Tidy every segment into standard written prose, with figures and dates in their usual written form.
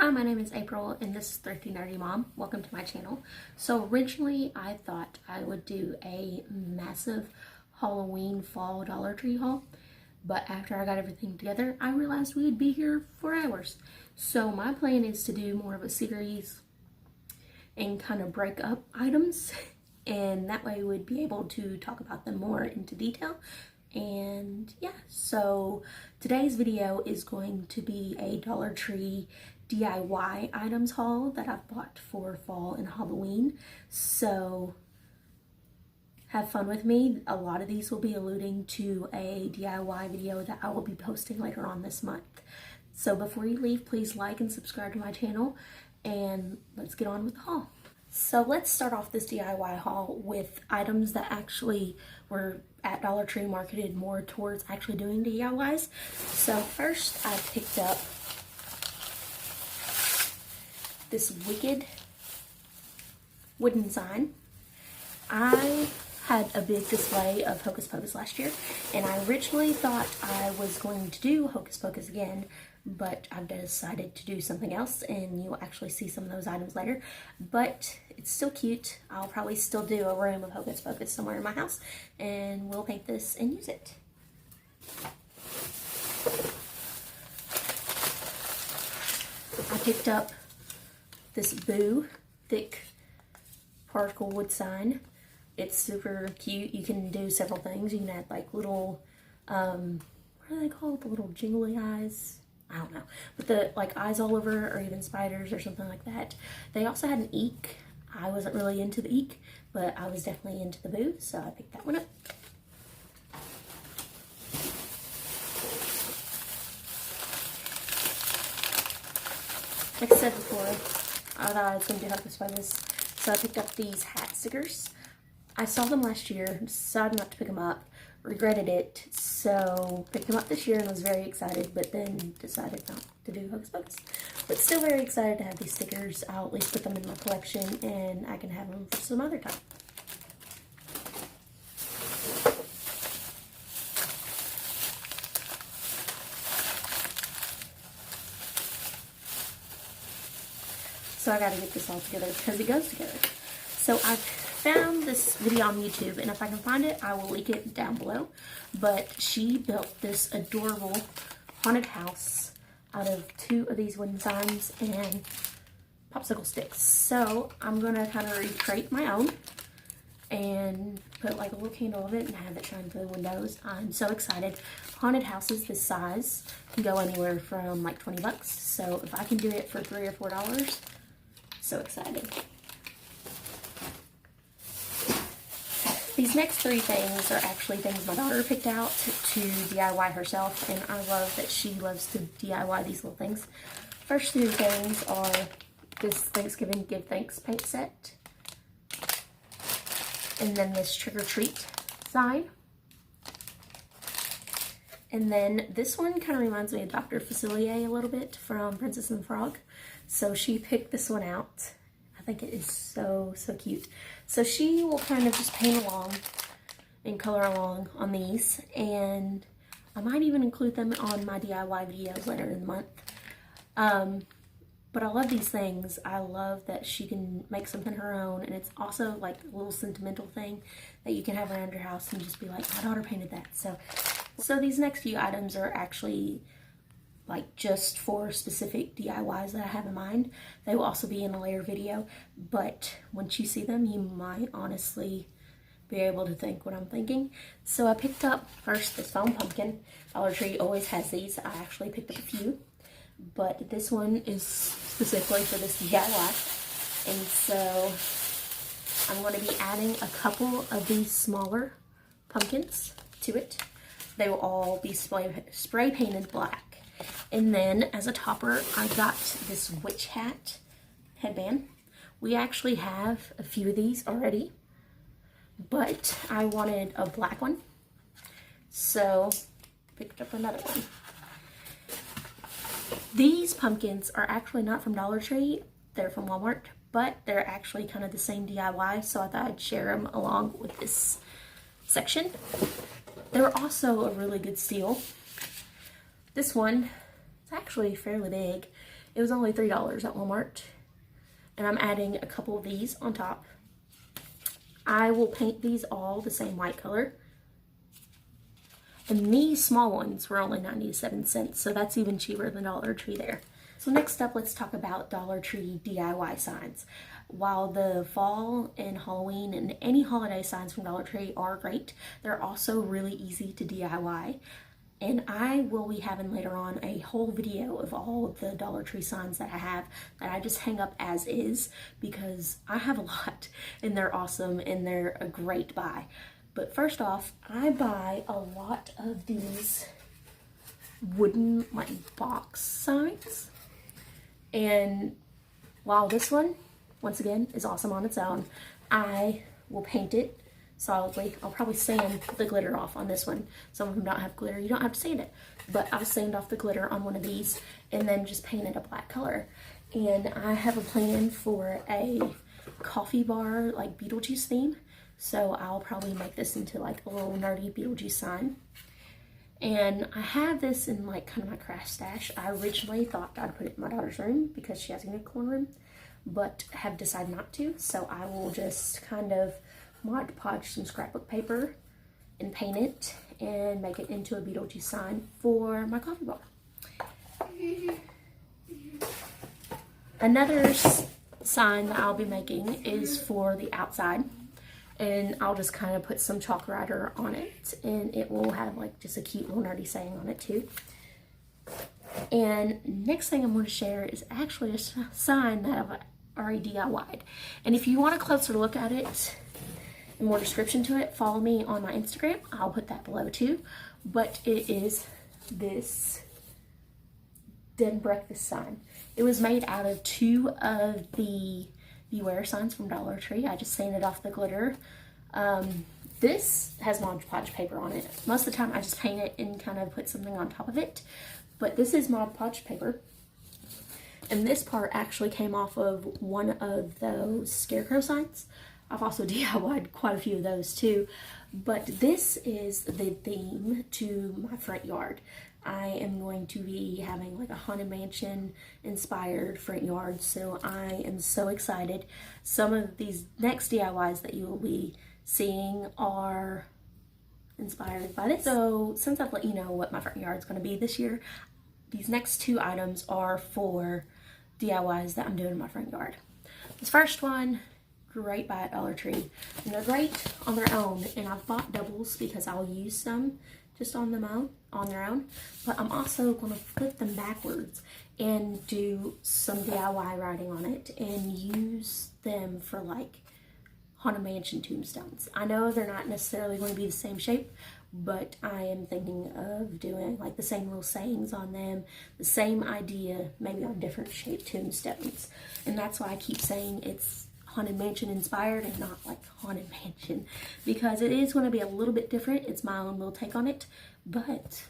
Hi, my name is April and this is Thrifty Nerdy Mom. Welcome to my channel. So originally I thought I would do a massive Halloween fall Dollar Tree haul, but after I got everything together I realized we would be here for hours. So my plan is to do more of a series and kind of break up items, and that way we'd be able to talk about them more into detail. And yeah, so today's video is going to be a Dollar Tree DIY items haul that I've bought for fall and Halloween. So have fun with me. A lot of these will be alluding to a DIY video that I will be posting later on this month. So before you leave, please like and subscribe to my channel, and let's get on with the haul. So let's start off this DIY haul with items that actually were at Dollar Tree marketed more towards actually doing DIYs. So first I picked up this wicked wooden sign. I had a big display of Hocus Pocus last year, and I originally thought I was going to do Hocus Pocus again, but I've decided to do something else, and you'll actually see some of those items later. But it's still cute. I'll probably still do a room of Hocus Pocus somewhere in my house, and we'll paint this and use it. I picked up this Boo thick particle wood sign. It's super cute. You can do several things. You can add like little, what are they called? The little jingly eyes? I don't know. But the like eyes all over, or even spiders or something like that. They also had an eek. I wasn't really into the eek, but I was definitely into the Boo, so I picked that one up. Like I said before, I thought I was going to do Hocus Pocus, so I picked up these hat stickers. I saw them last year, decided not to pick them up, regretted it, so picked them up this year and was very excited, but then decided not to do Hocus Pocus. But still very excited to have these stickers. I'll at least put them in my collection, and I can have them for some other time. So I gotta get this all together because it goes together. So I found this video on YouTube, and if I can find it, I will link it down below. But she built this adorable haunted house out of 2 of these wooden signs and popsicle sticks. So I'm gonna kind of recreate my own and put like a little candle of it and have it shine through the windows. I'm so excited. Haunted houses this size can go anywhere from like 20 bucks. So if I can do it for $3 or $4, so excited. These next 3 things are actually things my daughter picked out to DIY herself, and I love that she loves to DIY these little things. First 2 things are this Thanksgiving Give Thanks paint set, and then this Trick or Treat sign. And then this one kind of reminds me of Dr. Facilier a little bit from Princess and the Frog. So she picked this one out. I think it is so, so cute. So she will kind of just paint along and color along on these. And I might even include them on my DIY videos later in the month. But I love these things. I love that she can make something her own. And it's also like a little sentimental thing that you can have around your house and just be like, my daughter painted that. So these next few items are actually like just for specific DIYs that I have in mind. They will also be in a later video, but once you see them, you might honestly be able to think what I'm thinking. So I picked up first this foam pumpkin. Dollar Tree always has these. I actually picked up a few, but this one is specifically for this DIY. And so I'm going to be adding a couple of these smaller pumpkins to it. They will all be spray painted black. And then as a topper, I got this witch hat headband. We actually have a few of these already, but I wanted a black one, so picked up another one. These pumpkins are actually not from Dollar Tree, they're from Walmart, but they're actually kind of the same DIY, so I thought I'd share them along with this section. They're also a really good steal. This one is actually fairly big. It was only $3 at Walmart. And I'm adding a couple of these on top. I will paint these all the same white color. And these small ones were only 97 cents, so that's even cheaper than Dollar Tree there. So next up, let's talk about Dollar Tree DIY signs. While the fall and Halloween and any holiday signs from Dollar Tree are great, they're also really easy to DIY. And I will be having later on a whole video of all of the Dollar Tree signs that I have that I just hang up as is, because I have a lot and they're awesome and they're a great buy. But first off, I buy a lot of these wooden like box signs. And while this one, once again, is awesome on its own, I will paint it solidly. I'll probably sand the glitter off on this one. Some of them don't have glitter. You don't have to sand it. But I'll sand off the glitter on one of these and then just paint it a black color. And I have a plan for a coffee bar, like Beetlejuice theme. So I'll probably make this into like a little nerdy Beetlejuice sign. And I have this in like kind of my craft stash. I originally thought I'd put it in my daughter's room because she has a unicorn room, but have decided not to. So I will just kind of Mod Podge some scrapbook paper and paint it and make it into a Beetlejuice sign for my coffee bar. Another sign that I'll be making is for the outside, and I'll just kind of put some chalk writer on it, and it will have like just a cute little nerdy saying on it too. And next thing I'm going to share is actually a sign that I've already DIY'd. And if you want a closer look at it, more description to it, follow me on my Instagram. I'll put that below too. But it is this dead breakfast sign. It was made out of 2 of the Beware signs from Dollar Tree. I just sanded off the glitter. This has Mod Podge paper on it. Most of the time I just paint it and kind of put something on top of it. But this is Mod Podge paper. And this part actually came off of one of those scarecrow signs. I've also DIY'd quite a few of those too, but this is the theme to my front yard. I am going to be having like a Haunted Mansion inspired front yard, so I am so excited. Some of these next DIYs that you will be seeing are inspired by this. So since I've let you know what my front yard is going to be this year, these next 2 items are for DIYs that I'm doing in my front yard. This first one, great buy at Dollar Tree, and they're great on their own, and I've bought doubles because I'll use some just on their own, but I'm also going to flip them backwards and do some DIY writing on it and use them for like Haunted Mansion tombstones. I know they're not necessarily going to be the same shape, but I am thinking of doing like the same little sayings on them, the same idea, maybe on different shaped tombstones. And that's why I keep saying it's Haunted Mansion inspired and not like Haunted Mansion, because it is going to be a little bit different. It's my own little take on it, but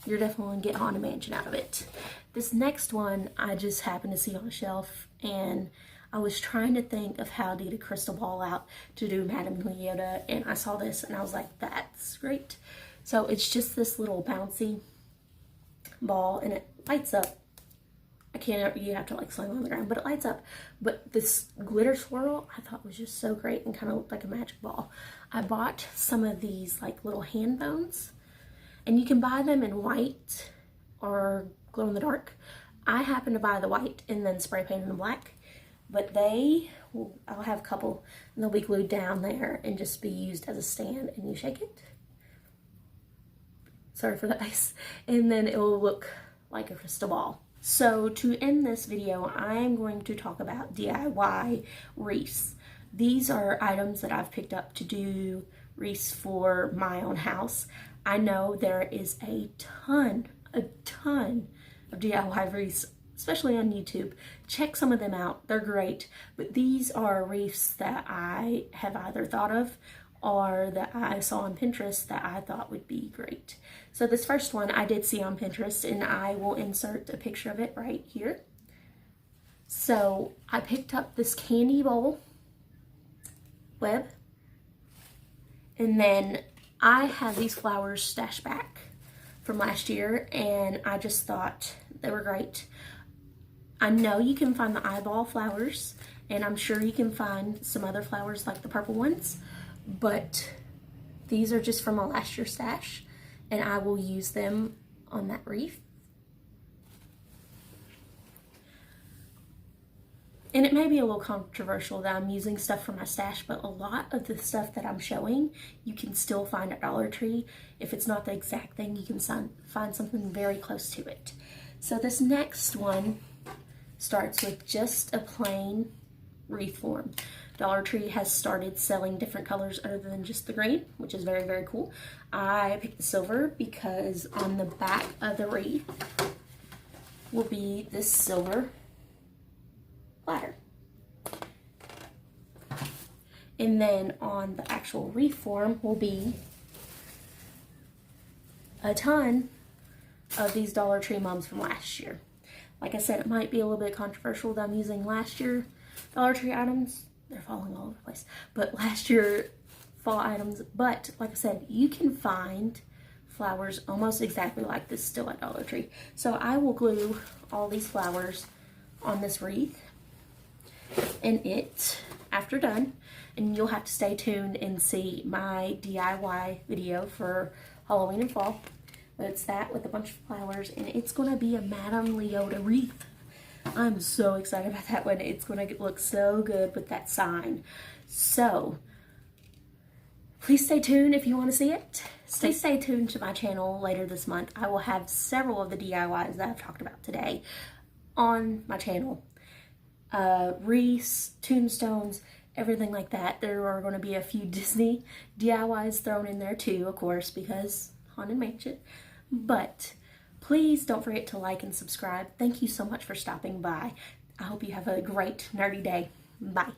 you're definitely going to get Haunted Mansion out of it. This next one I just happened to see on a shelf, and I was trying to think of how to get a crystal ball out to do Madame Yoda, and I saw this and I was like, that's great. So it's just this little bouncy ball, and it lights up. You have to like slam on the ground, but it lights up. But this glitter swirl I thought was just so great and kind of looked like a magic ball. I bought some of these like little hand bones, and you can buy them in white or glow in the dark. I happen to buy the white and then spray paint them black, but I'll have a couple and they'll be glued down there and just be used as a stand, and you shake it. Sorry for that face. And then it will look like a crystal ball. So to end this video, I'm going to talk about DIY wreaths. These are items that I've picked up to do wreaths for my own house. I know there is a ton of DIY wreaths, especially on YouTube. Check some of them out. They're great. But these are wreaths that I have either thought of or that I saw on Pinterest that I thought would be great. So this first one I did see on Pinterest, and I will insert a picture of it right here. So I picked up this candy bowl web, and then I have these flowers stashed back from last year, and I just thought they were great. I know you can find the eyeball flowers, and I'm sure you can find some other flowers like the purple ones, but these are just from a last year stash, and I will use them on that wreath. And it may be a little controversial that I'm using stuff from my stash, but a lot of the stuff that I'm showing, you can still find at Dollar Tree. If it's not the exact thing, you can find something very close to it. So this next one starts with just a plain wreath form. Dollar Tree has started selling different colors other than just the green, which is very, very cool. I picked the silver because on the back of the wreath will be this silver platter. And then on the actual wreath form will be a ton of these Dollar Tree mums from last year. Like I said, it might be a little bit controversial that I'm using last year Dollar Tree items. They're falling all over the place. But last year fall items. But like I said, you can find flowers almost exactly like this still at Dollar Tree. So I will glue all these flowers on this wreath. And it, after done, and you'll have to stay tuned and see my DIY video for Halloween and fall, but it's that with a bunch of flowers, and it's going to be a Madame Leota wreath. I'm so excited about that one. It's going to look so good with that sign. So please stay tuned if you want to see it. Stay tuned to my channel later this month. I will have several of the DIYs that I've talked about today on my channel. Reefs, tombstones, everything like that. There are going to be a few Disney DIYs thrown in there too, of course, because Haunted Mansion. But please don't forget to like and subscribe. Thank you so much for stopping by. I hope you have a great nerdy day. Bye.